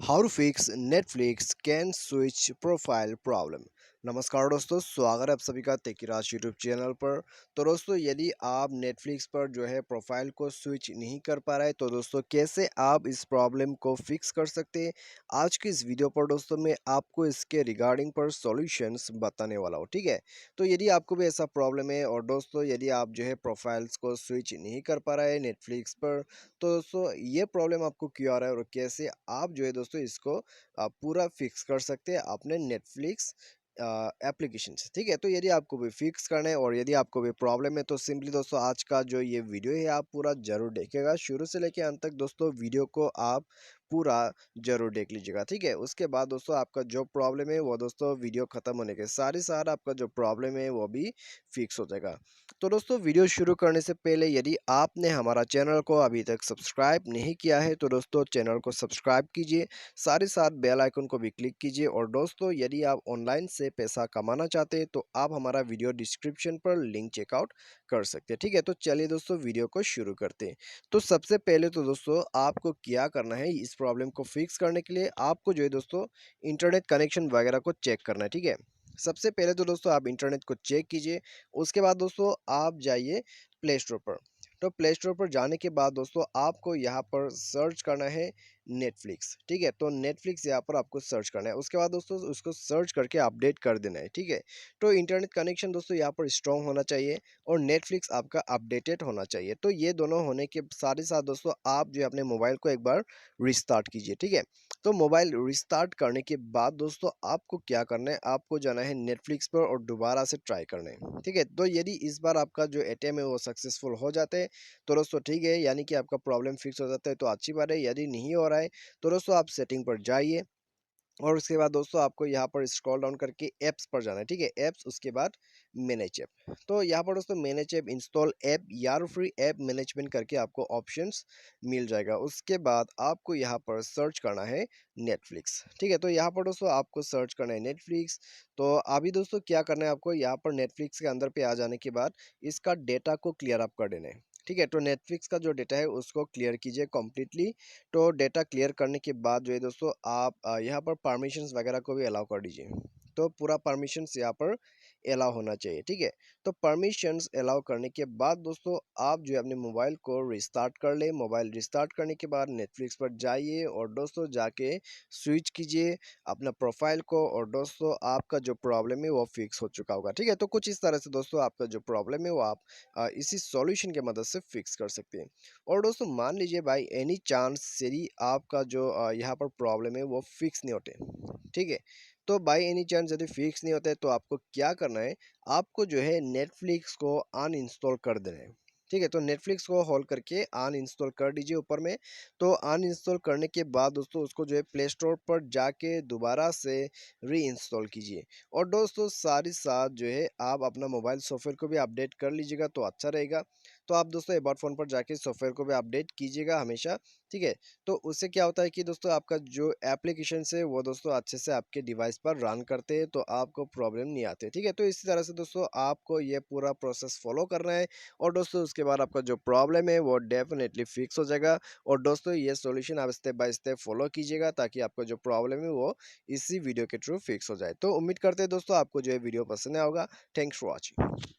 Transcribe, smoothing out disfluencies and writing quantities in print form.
How to fix Netflix can switch profile problem. नमस्कार दोस्तों, स्वागत है आप सभी का टेकीराज यूट्यूब चैनल पर। तो दोस्तों, यदि आप नेटफ्लिक्स पर जो है प्रोफाइल को स्विच नहीं कर पा रहे तो दोस्तों कैसे आप इस प्रॉब्लम को फिक्स कर सकते हैं, आज की इस वीडियो पर दोस्तों मैं आपको इसके रिगार्डिंग पर सॉल्यूशंस बताने वाला हूँ। ठीक है, तो यदि आपको भी ऐसा प्रॉब्लम है और दोस्तों यदि आप जो है प्रोफाइल्स को स्विच नहीं कर पा रहे हैं नेटफ्लिक्स पर, तो दोस्तों ये प्रॉब्लम आपको क्यों आ रहा है और कैसे आप जो है दोस्तों इसको पूरा फिक्स कर सकते हैं अपने नेटफ्लिक्स एप्लीकेशन से। ठीक है, तो यदि आपको भी फिक्स करना है और यदि आपको भी प्रॉब्लम है तो सिंपली दोस्तों आज का जो ये वीडियो है आप पूरा जरूर देखिएगा, शुरू से लेकर अंत तक दोस्तों वीडियो को आप पूरा जरूर देख लीजिएगा। ठीक है, उसके बाद दोस्तों आपका जो प्रॉब्लम है वो दोस्तों वीडियो खत्म होने के सारे साथ आपका जो प्रॉब्लम है वो भी फिक्स हो जाएगा। तो दोस्तों वीडियो शुरू करने से पहले यदि आपने हमारा चैनल को अभी तक सब्सक्राइब नहीं किया है तो दोस्तों चैनल को सब्सक्राइब कीजिए, साथ ही साथ बेल आइकन को भी क्लिक कीजिए। और दोस्तों यदि आप ऑनलाइन से पैसा कमाना चाहते हैं तो आप हमारा वीडियो डिस्क्रिप्शन पर लिंक चेकआउट कर सकते हैं। ठीक है, तो चलिए दोस्तों वीडियो को शुरू करते हैं। तो सबसे पहले तो दोस्तों आपको क्या करना है, इस प्रॉब्लम को फिक्स करने के लिए आपको जो है दोस्तों इंटरनेट कनेक्शन वगैरह को चेक करना है। ठीक है, सबसे पहले तो दोस्तों आप इंटरनेट को चेक कीजिए, उसके बाद दोस्तों आप जाइए प्ले स्टोर पर। तो प्ले स्टोर पर जाने के बाद दोस्तों आपको यहाँ पर सर्च करना है नेटफ्लिक्स। ठीक है, तो नेटफ्लिक्स यहाँ पर आपको सर्च करना है, उसके बाद दोस्तों उसको सर्च करके अपडेट कर देना है। ठीक है, तो इंटरनेट कनेक्शन दोस्तों यहाँ पर स्ट्रॉन्ग होना चाहिए और नेटफ्लिक्स आपका अपडेटेड होना चाहिए। तो ये दोनों होने के साथ ही साथ दोस्तों आप जो है अपने मोबाइल को एक बार रिस्टार्ट कीजिए। ठीक है, तो मोबाइल रिस्टार्ट करने के बाद दोस्तों आपको क्या करना है, आपको जाना है नेटफ्लिक्स पर और दोबारा से ट्राई करना है। ठीक है, तो यदि इस बार आपका जो एटीएम है वो सक्सेसफुल हो जाते हैं तो दोस्तों ठीक है, यानी कि आपका प्रॉब्लम फिक्स हो जाता है तो अच्छी बात है। यदि नहीं हो रहा है तो दोस्तों आप सेटिंग पर जाइए और उसके बाद दोस्तों आपको यहाँ पर स्क्रॉल डाउन करके ऐप्स पर जाना है। ठीक है, ऐप्स, उसके बाद मैनेज ऐप। तो यहाँ पर दोस्तों मैनेज ऐप, इंस्टॉल ऐप या फ्री ऐप मैनेजमेंट करके आपको ऑप्शंस मिल जाएगा। उसके बाद आपको यहाँ पर सर्च करना है नेटफ्लिक्स। ठीक है, तो यहाँ पर दोस्तों आपको सर्च करना है नेटफ्लिक्स। तो अभी दोस्तों क्या करना है, आपको यहाँ पर नेटफ्लिक्स के अंदर पे आ जाने के बाद इसका डेटा को क्लियर अप कर देना है। ठीक है, तो नेटफ्लिक्स का जो डेटा है उसको क्लियर कीजिए कम्प्लीटली। तो डेटा क्लियर करने के बाद जो है दोस्तों आप यहाँ पर परमिशंस वगैरह को भी अलाउ कर दीजिए। तो पूरा परमिशंस यहाँ पर अलाउ होना चाहिए। ठीक है, तो परमिशंस अलाउ करने के बाद दोस्तों आप जो है अपने मोबाइल को रिस्टार्ट कर ले। मोबाइल रिस्टार्ट करने के बाद नेटफ्लिक्स पर जाइए और दोस्तों जाके स्विच कीजिए अपना प्रोफाइल को और दोस्तों आपका जो प्रॉब्लम है वो फिक्स हो चुका होगा। ठीक है, तो कुछ इस तरह से दोस्तों आपका जो प्रॉब्लम है वो आप इसी सॉल्यूशन की मदद से फिक्स कर सकते हैं। और दोस्तों मान लीजिए बाई एनी चांस यदि आपका जो यहाँ पर प्रॉब्लम है वो फिक्स नहीं होते। ठीक है, तो बाई एनी चांस यदि फिक्स नहीं होते तो आपको क्या करना है, आपको जो है नेटफ्लिक्स को अनइंस्टॉल कर देना है। ठीक है, तो नेटफ्लिक्स को होल्ड करके अनइंस्टॉल कर दीजिए ऊपर में। तो अनइंस्टॉल करने के बाद दोस्तों उसको जो है प्ले स्टोर पर जाके दोबारा से री इंस्टॉल कीजिए। और दोस्तों साथ साथ जो है आप अपना मोबाइल सॉफ्टवेयर को भी अपडेट कर लीजिएगा तो अच्छा रहेगा। तो आप दोस्तों अबाउट फ़ोन पर जाके सॉफ्टवेयर को भी अपडेट कीजिएगा हमेशा। ठीक है, तो उससे क्या होता है कि दोस्तों आपका जो एप्लीकेशन है वो दोस्तों अच्छे से आपके डिवाइस पर रन करते हैं तो आपको प्रॉब्लम नहीं आते। ठीक है, तो इसी तरह से दोस्तों आपको ये पूरा प्रोसेस फॉलो करना है और दोस्तों उसके बाद आपका जो प्रॉब्लम है वो डेफिनेटली फिक्स हो जाएगा। और दोस्तों ये सॉल्यूशन आप स्टेप बाय स्टेप फॉलो कीजिएगा ताकि आपका जो प्रॉब्लम है वो इसी वीडियो के थ्रू फिक्स हो जाए। तो उम्मीद करते हैं दोस्तों आपको जो है वीडियो पसंद आया होगा। Thanks for watching.